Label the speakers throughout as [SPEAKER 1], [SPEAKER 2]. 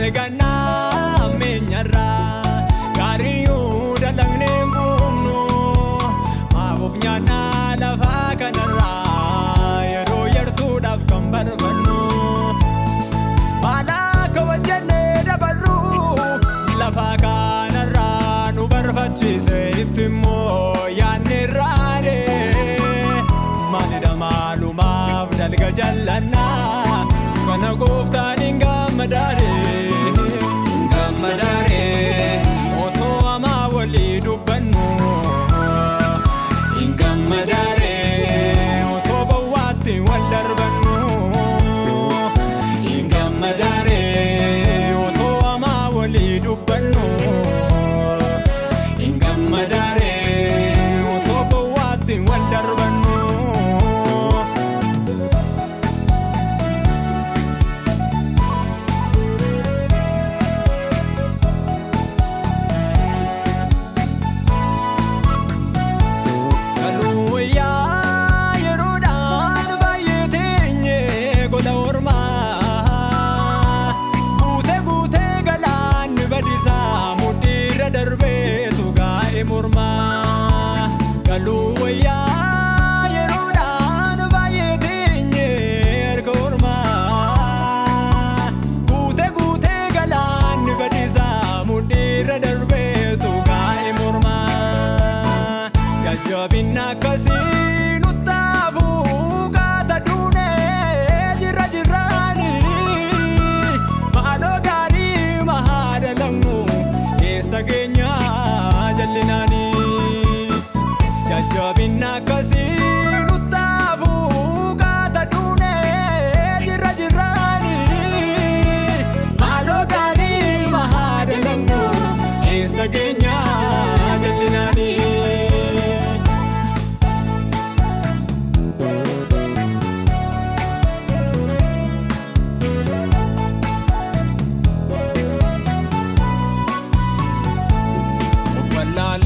[SPEAKER 1] arganna meenyarra gaariyyuu dalagneem buufnu maabuuf nyaanna lafa kanarra yeroo yartuudhaaf kan barbaannu maala akka wajjannee dabarru lafa kanarra nu barbaachise itti immoo yaanneerraane maalidha maalumaaf dalga jallanna kana gooftaan hin gammadaare otoo hamaa walii dubbannu hin gammadaare otoo bawwaatti wal darbannu hin gammadaare otoo hamaa walii dubbannu hin gammadaare otoo bawwaatti wal darbannu. Mudhiirra darbeetu gaa'e mormaa galuu wayyaa yeroodhaan baay'ee teenye erga ormaa guutee galaanni badisaa mudhiirra darbeetu gaa'e mormaa jajjabinna akkasii nuttaafuu gaata duunee jirraani maaloo gaarii mahaadha lamnu sageenya jallinani jajjabinna akkasii nuttaafuu gaata duunee jirraani maaloo gaarii mahaadha lamnu sageenya jallinani.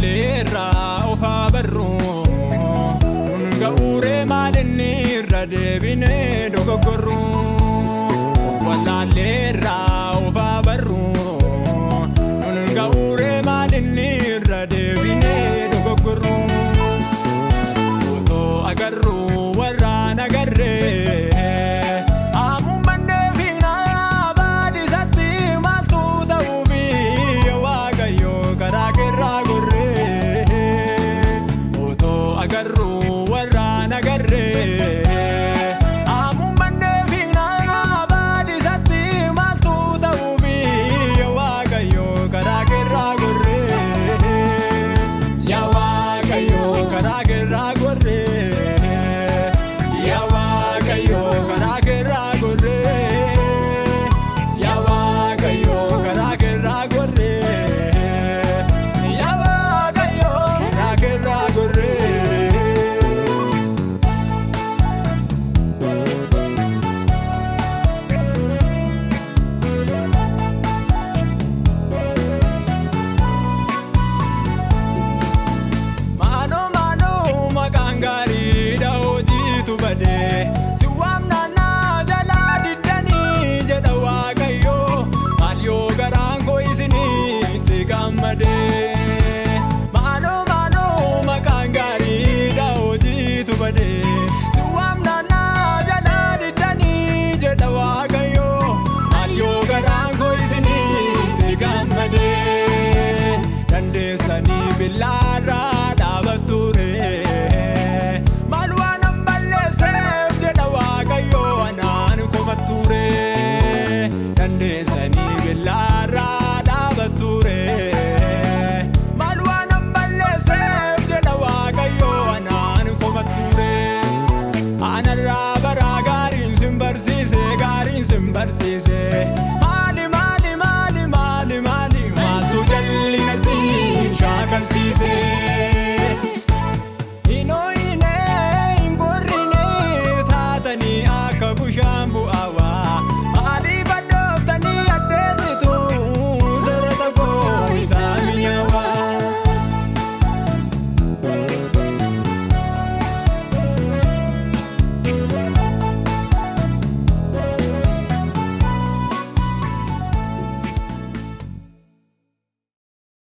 [SPEAKER 1] Leerraa ofaa barru nun ga'uuree maalinni irra deebinee dogoggorru wallaalleerraa ofaa barru nun ga'uuree maalinni irra deebinee dogoggorru otoo agarru warraan agarree si waamnaa jalaa diddanii jedha waaqayyo maal yoo garaan koo isinitti gammade maaloo maqaan gaariidha hojiitu bade si waamnaa jalaa diddanii jedha waaqayyo maal yoo garaan koo isinitti gammade dandeessanii billaarraa dhaabatture. Dandeessanii billaarraa dhaabatture maal waan an balleesseef jedha waaqayyo anaan kofatture anarraa baraa gaariin sin barsiise